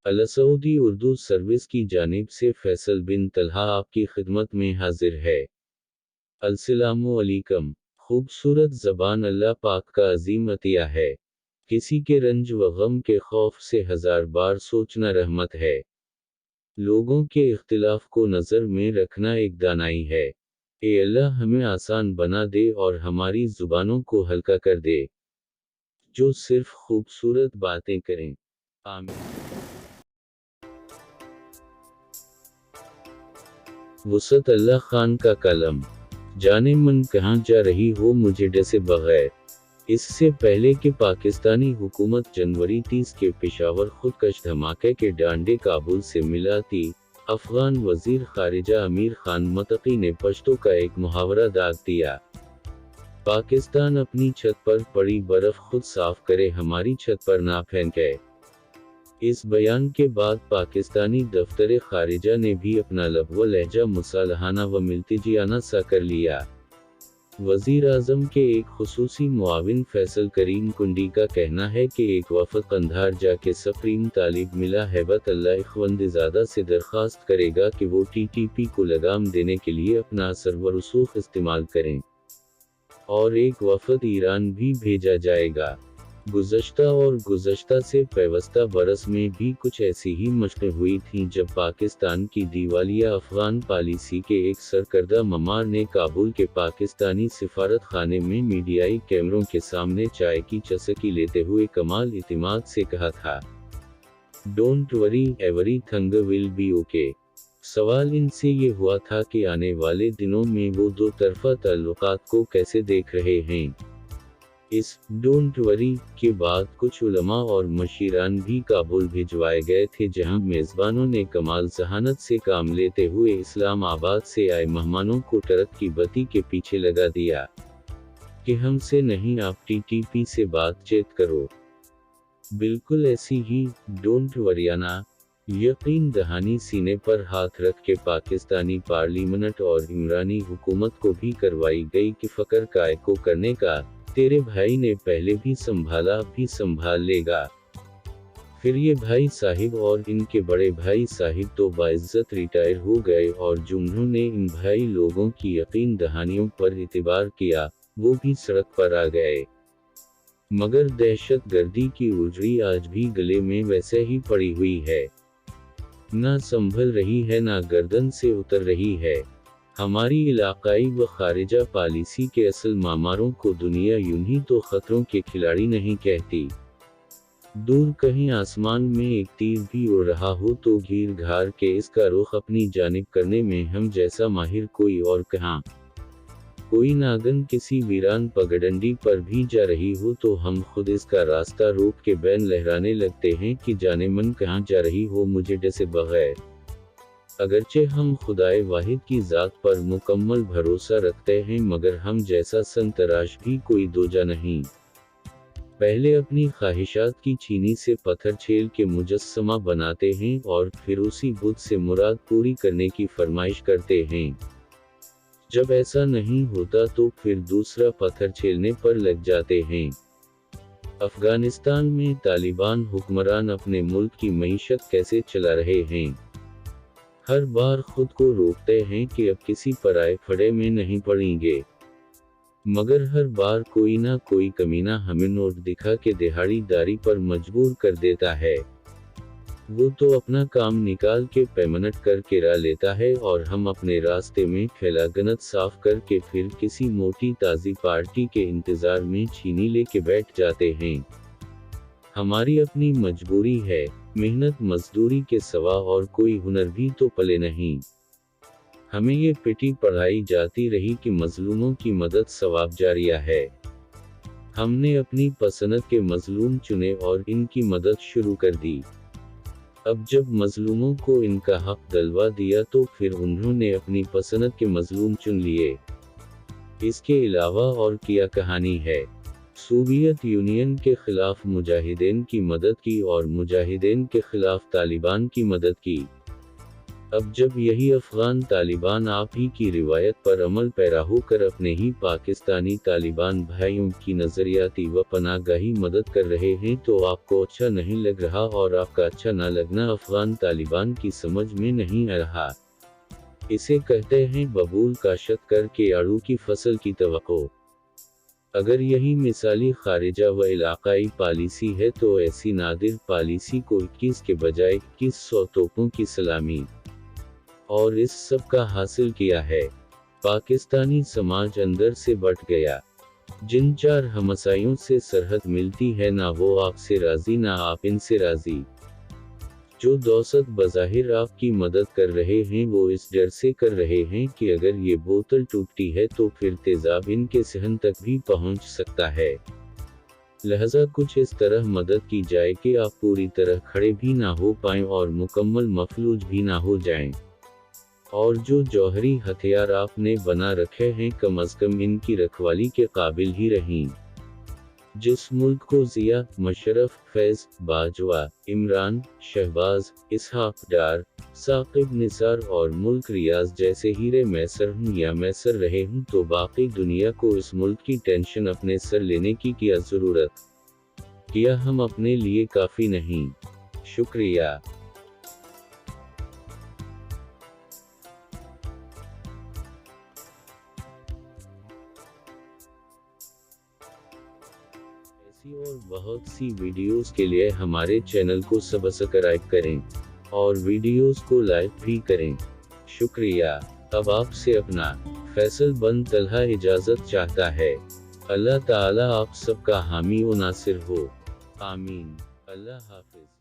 अलसऊदी Urdu service की जानिब से फैसल बिन तलहा आपकी खिदमत में हाजिर है। अस्सलामु अलैकुम। खूबसूरत ज़बान अल्लाह पाक का अजीम अतिया है। किसी के रंज व गम के खौफ से हजार बार सोचना रहमत है। लोगों के इख्तिलाफ को नज़र में रखना एक दानाई है। ए अल्लाह हमें आसान बना दे और हमारी ज़ुबानों को हल्का कर दे, जो सिर्फ खूबसूरत बातें करें। आमीन। वुसअत अल्लाह खान का कलम। जाने मन कहाँ जा रही हो मुझे डसे बगैर। इससे पहले कि पाकिस्तानी हुकूमत जनवरी 30 के पेशावर खुदकश धमाके के डांडे काबुल से मिलाती, अफगान वजीर खारिजा अमीर खान मतकी ने पश्तो का एक मुहावरा दाग दिया। पाकिस्तान अपनी छत पर पड़ी बर्फ खुद साफ करे, हमारी छत पर ना फेंके। इस बयान के बाद पाकिस्तानी दफ्तर खारिजा ने भी अपना लफ्ज़ लहजा मुसालहाना व मिल्तिजियाना सा कर लिया। वज़ीर आज़म के एक खुसूसी मुआविन फैसल करीम कुंडी का कहना है कि एक वफ़द कंधार जाके सुप्रीम तालिब मिला हैबत अल्लाह इख्वंदिज़ादा से दरख्वास्त करेगा कि वो TTP को लगाम देने के लिए अपना असर व रसूख इस्तेमाल करें, और एक वफ़द ईरान भी भेजा जाएगा। गुज़श्ता और गुज़श्ता से पैवस्ता बरस में भी कुछ ऐसी ही मशक़ें हुई थीं जब पाकिस्तान की दीवालिया अफ़गान पॉलिसी के एक सरकर्दा ममार ने काबुल के पाकिस्तानी सिफारत खाने में मीडियाई कैमरों के सामने चाय की चुस्की लेते हुए कमाल इतिमाद से कहा था, don't worry everything will be okay. सवाल इनसे ये हुआ था कि आने वाले दिनों में वो दो तरफ़ा ताल्लुकात को कैसे देख रहे हैं। इस डोंट वरी के बाद कुछ उलमा और मशीरान भी काबुल भिजवाए गए थे, जहां मेज़बानों ने कमाल ज़हानत से काम लेते हुए इस्लामाबाद से आए मेहमानों को ट्रक की बत्ती के पीछे लगा दिया कि हमसे नहीं, आप TTP से बातचीत करो। बिल्कुल ऐसी ही डोंट वरियाना यकीन दहानी सीने पर हाथ रख के पाकिस्तानी पार्लियामेंट और इमरानी हुकूमत को भी करवाई गई कि फ़क्र काय को करने का, तेरे भाई ने पहले भी संभाला, अब भी संभाल लेगा। फिर ये भाई साहिब और इनके बड़े भाई साहिब तो बाइज्जत रिटायर हो गए, और जिन्होंने इन भाई लोगों की यकीन दहानियों पर इतिबार किया, वो भी सड़क पर आ गए। मगर दहशत गर्दी की उजड़ी आज भी गले में वैसे ही पड़ी हुई है, ना संभल रही है, ना गर्दन से उतर रही है। हमारी इलाकाई व खारिजा पॉलिसी के असल मामारों को दुनिया यूं ही तो खतरों के खिलाड़ी नहीं कहती। दूर कहीं आसमान में एक तीर भी उड़ रहा हो तो घीर घार के इसका रुख अपनी जानिब करने में हम जैसा माहिर कोई और कहाँ। कोई नागन किसी वीरान पगडंडी पर भी जा रही हो तो हम खुद इसका रास्ता रोक के बैन लहराने लगते हैं कि जाने मन कहाँ जा रही हो मुझे डसे बगैर। अगरचे हम खुदाए वाहिद की ज़ात पर मुकम्मल भरोसा रखते हैं, मगर हम जैसा संतराश भी कोई दूजा नहीं। पहले अपनी ख्वाहिशात की चीनी से पत्थर छेल के मुजस्समा बनाते हैं और फिर उसी बुत से मुराद पूरी करने की फरमाइश करते हैं। जब ऐसा नहीं होता तो फिर दूसरा पत्थर छेलने पर लग जाते हैं। अफगानिस्तान में तालिबान हुक्मरान अपने मुल्क की मईशत कैसे चला रहे हैं। हर बार खुद को रोकते हैं कि अब किसी पराए फड़े में नहीं पड़ेंगे, मगर हर बार कोई ना कोई कमीना हमें नोट दिखा के दिहाड़ीदारी पर मजबूर कर देता है। वो तो अपना काम निकाल के पेमेंट कर किरा लेता है और हम अपने रास्ते में फैला गनत साफ करके फिर किसी मोटी ताज़ी पार्टी के इंतज़ार में छीनी लेके बैठ जाते हैं। हमारी अपनी मजबूरी है, मेहनत मजदूरी के सिवा और कोई हुनर भी तो पले नहीं। हमें ये पिटी पढ़ाई जाती रही कि मजलूमों की मदद सवाब जारिया है। हमने अपनी पसंद के मजलूम चुने और इनकी मदद शुरू कर दी। अब जब मजलूमों को इनका हक दिलवा दिया तो फिर उन्होंने अपनी पसंद के मजलूम चुन लिए। इसके अलावा और क्या कहानी है। सोवियत यूनियन के खिलाफ मुजाहिदीन की मदद की और मुजाहिदीन के खिलाफ तालिबान की मदद की। अब जब यही अफगान तालिबान आप ही की रिवायत पर अमल पैरा होकर अपने ही पाकिस्तानी तालिबान भाइयों की नजरियाती व पनाहगाही मदद कर रहे हैं तो आपको अच्छा नहीं लग रहा, और आपका अच्छा न लगना अफगान तालिबान की समझ में नहीं आ रहा। इसे कहते हैं बबूल का शत करके आड़ू की फसल की तवक्को। अगर यही मिसाली खारिजा व इलाकाई पॉलिसी है तो ऐसी नादिर पॉलिसी को 21 के बजाय 2100 तोपों की सलामी और इस सब का हासिल किया है। पाकिस्तानी समाज अंदर से बट गया। जिन चार हमसायों से सरहद मिलती है ना वो आपसे राजी ना आप इनसे राजी। जो दौसत बज़ाहिर आपकी मदद कर रहे हैं वो इस डर से कर रहे हैं कि अगर ये बोतल टूटती है तो फिर तेजाब इनके सहन तक भी पहुंच सकता है। लिहाजा कुछ इस तरह मदद की जाए कि आप पूरी तरह खड़े भी ना हो पाएं और मुकम्मल मफलूज भी ना हो जाएं। और जो जौहरी हथियार आपने बना रखे हैं कम अज कम इनकी रखवाली के काबिल ही रहें। जिस मुल्क को जिया, मुशर्रफ, फैज, बाजवा, इमरान, शहबाज, इसहाक डार, साकिब निसार और मुल्क रियाज जैसे हीरे मैसर हूँ या मैसर रहे हूँ तो बाकी दुनिया को इस मुल्क की टेंशन अपने सर लेने की क्या ज़रूरत? क्या हम अपने लिए काफ़ी नहीं? शुक्रिया। ऐसी और बहुत सी वीडियोस के लिए हमारे चैनल को सब्सक्राइब करें और वीडियोस को लाइक भी करें। शुक्रिया। अब आपसे अपना फैसल बन तलहा इजाज़त चाहता है। अल्लाह ताला आप सबका हामी व नासिर हो। आमीन। अल्लाह हाफिज।